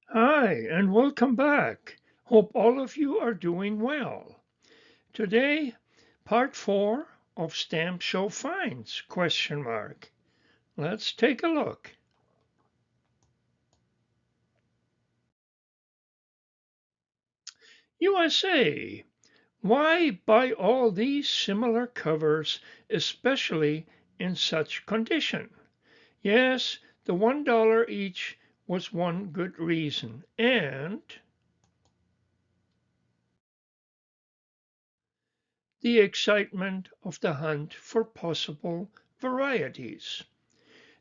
Hi, and welcome back. Hope all of you are doing well. Today, part 4 of Stamp Show Finds, question mark. Let's take a look. USA. Why buy all these similar covers, especially in such condition? Yes, the $1 each was one good reason. And the excitement of the hunt for possible varieties,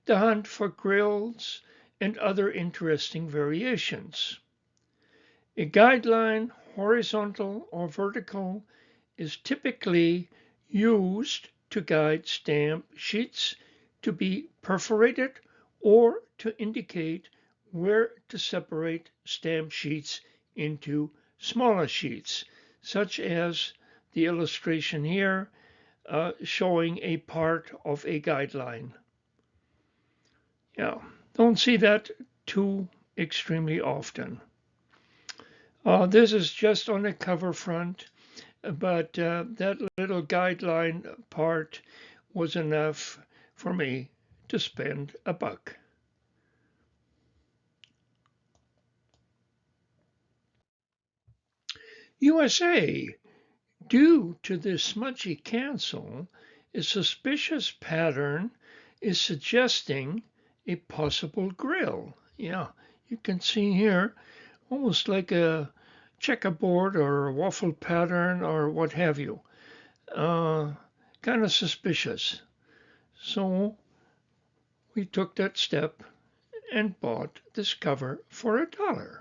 the hunt for grills and other interesting variations. A guideline, horizontal or vertical, is typically used to guide stamp sheets to be perforated or to indicate where to separate stamp sheets into smaller sheets, such as the illustration here showing a part of a guideline. Yeah, don't see that too extremely often. This is just on the cover front, but that little guideline part was enough for me to spend $1. USA, due to the smudgy cancel, a suspicious pattern is suggesting a possible grill. Yeah, you can see here almost like a checkerboard or a waffle pattern or what have you. Uh, kind of suspicious. So we took that step and bought this cover for $1.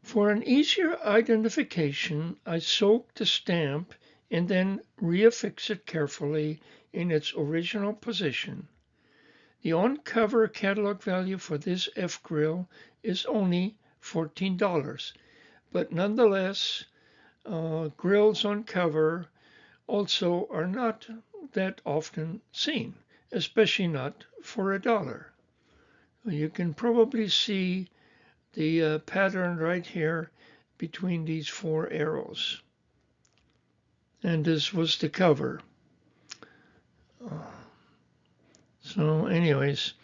For an easier identification, I soaked the stamp and then reaffix it carefully in its original position. The on-cover catalog value for this F-grill is only $14, but nonetheless, grills on cover also are not that often seen, especially not for $1. You can probably see the pattern right here between these 4 arrows. And this was the cover. So anyways,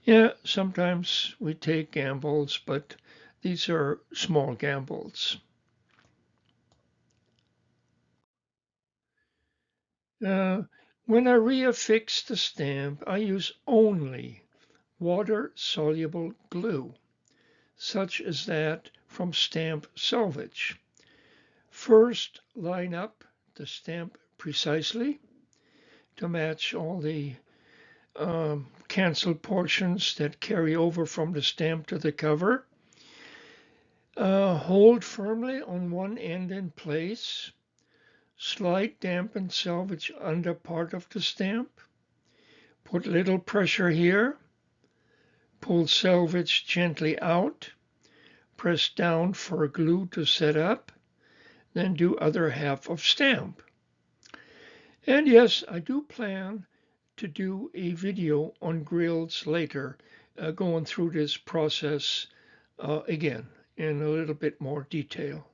yeah, sometimes we take gambles, but these are small gambles. Uh, when I reaffix the stamp, I use only water-soluble glue, such as that from Stamp Salvage. First, line up the stamp precisely to match all the canceled portions that carry over from the stamp to the cover. Hold firmly on one end in place. Slide dampened salvage under part of the stamp. Put little pressure here. Pull salvage gently out. Press down for glue to set up. Then do other half of stamp. And yes, I do plan to do a video on grills later, going through this process again in a little bit more detail.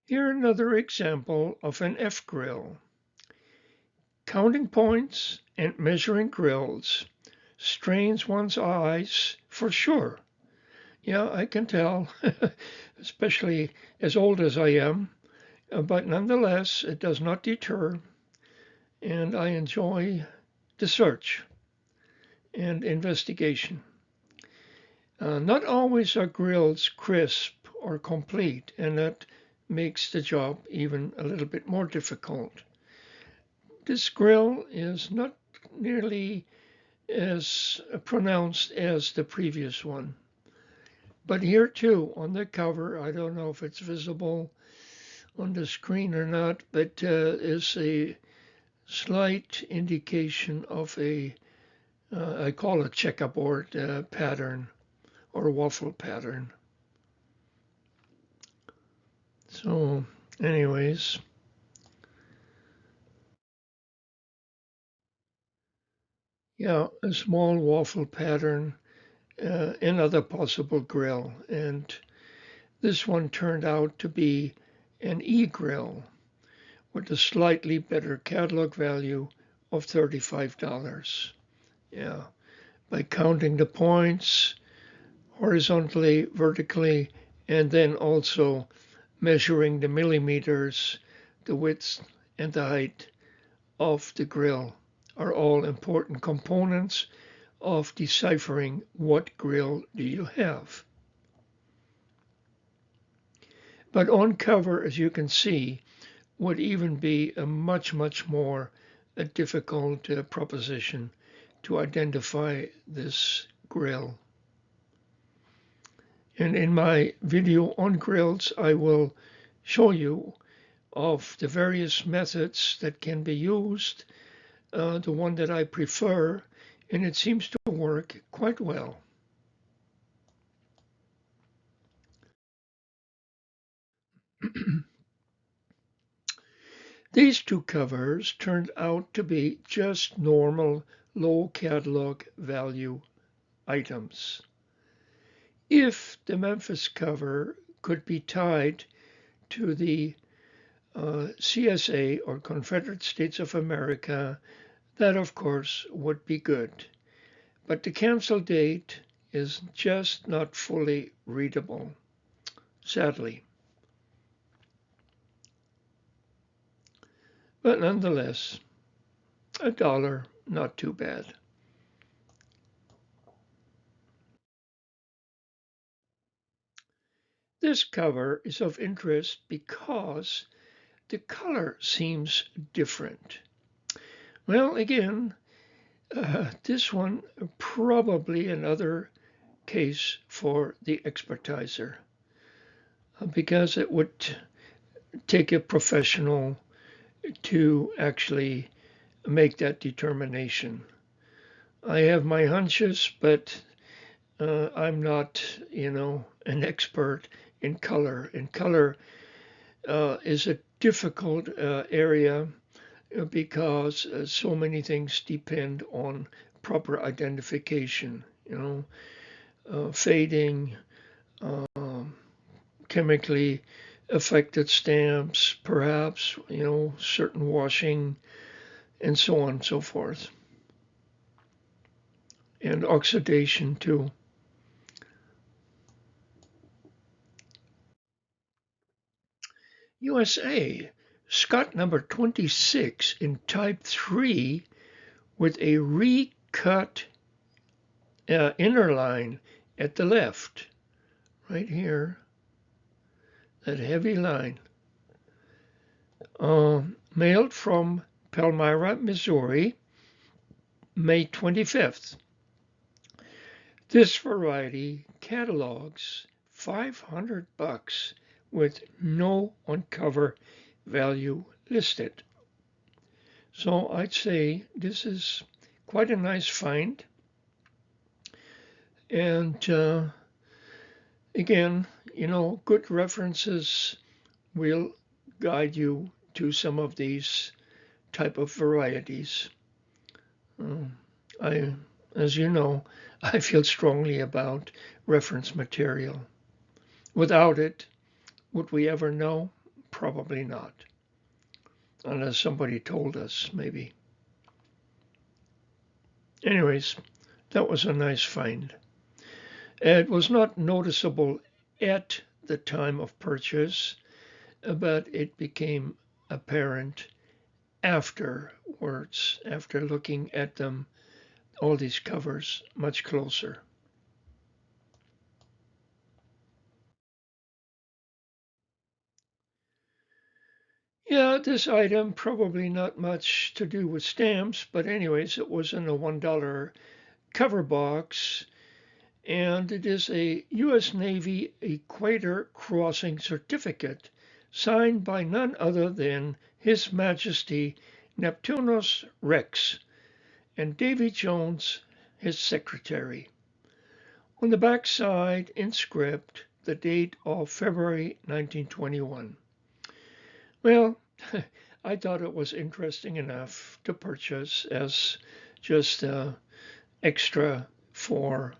Here another example of an F grill. Counting points and measuring grills strains one's eyes for sure. Yeah, I can tell, especially as old as I am, but nonetheless, it does not deter, and I enjoy the search and investigation. Not always are grills crisp or complete, and that makes the job even a little bit more difficult. This grill is not nearly as pronounced as the previous one. But here too, on the cover, I don't know if it's visible on the screen or not, but is a slight indication of a, I call it checkerboard pattern or waffle pattern. So anyways, Yeah, a small waffle pattern, another possible grill. And this one turned out to be an e-grill with a slightly better catalog value of $35. Yeah, by counting the points horizontally, vertically, and then also measuring the millimeters, the width and the height of the grill are all important components of deciphering what grill do you have. But on cover, as you can see, would even be a much more difficult proposition to identify this grill. And in my video on grills, I will show you of the various methods that can be used, the one that I prefer, and it seems to work quite well. These two covers turned out to be just normal low catalog value items. If the Memphis cover could be tied to the CSA, or Confederate States of America, that of course would be good. But the cancel date is just not fully readable, sadly. But nonetheless, $1, not too bad. This cover is of interest because the color seems different. Well, again, this one probably another case for the expertiser, because it would take a professional to actually make that determination. I have my hunches, but I'm not, an expert in color. And color is a difficult area because so many things depend on proper identification, fading, chemically affected stamps, perhaps, certain washing, and so on and so forth. And oxidation too. USA, Scott number 26 in type 3 with a recut inner line at the left, right here, that heavy line. Mailed from Palmyra, Missouri, May 25th. This variety catalogs $500 with no on-cover value listed. So I'd say this is quite a nice find. And again, good references will guide you to some of these type of varieties. As you know, I feel strongly about reference material. Without it, would we ever know? Probably not. Unless somebody told us, maybe. Anyways, that was a nice find. It was not noticeable at the time of purchase, but it became apparent afterwards, after looking at them, all these covers, much closer. Yeah, this item probably not much to do with stamps, but anyways, it was in a $1 cover box, and it is a U.S. Navy Equator Crossing Certificate signed by none other than His Majesty Neptunus Rex and Davy Jones, his secretary. On the back side, in script, the date of February 1921. Well, I thought it was interesting enough to purchase as just extra for,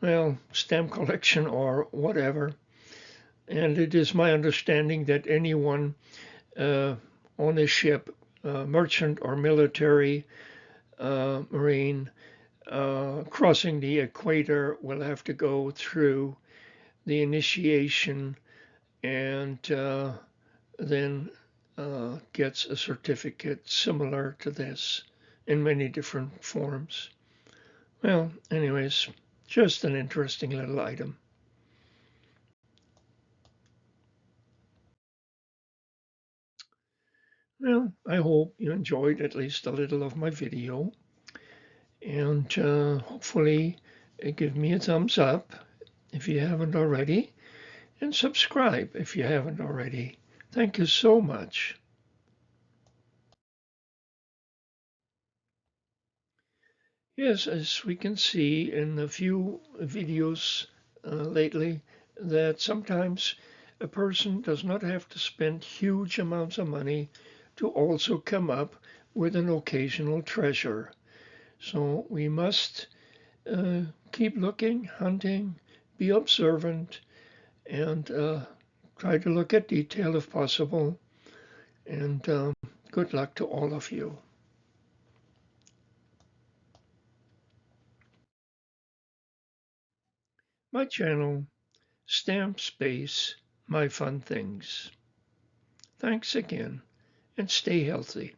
well, stamp collection or whatever. And it is my understanding that anyone on a ship, merchant or military, marine, crossing the equator will have to go through the initiation and then gets a certificate similar to this in many different forms. Well, anyways, just an interesting little item. Well, I hope you enjoyed at least a little of my video, and hopefully give me a thumbs up if you haven't already, and subscribe if you haven't already. Thank you so much. Yes, as we can see in a few videos lately, that sometimes a person does not have to spend huge amounts of money to also come up with an occasional treasure. So we must keep looking, hunting, be observant, and try to look at detail if possible. And good luck to all of you. My channel, Stamp Space, My Fun Things. Thanks again, and stay healthy.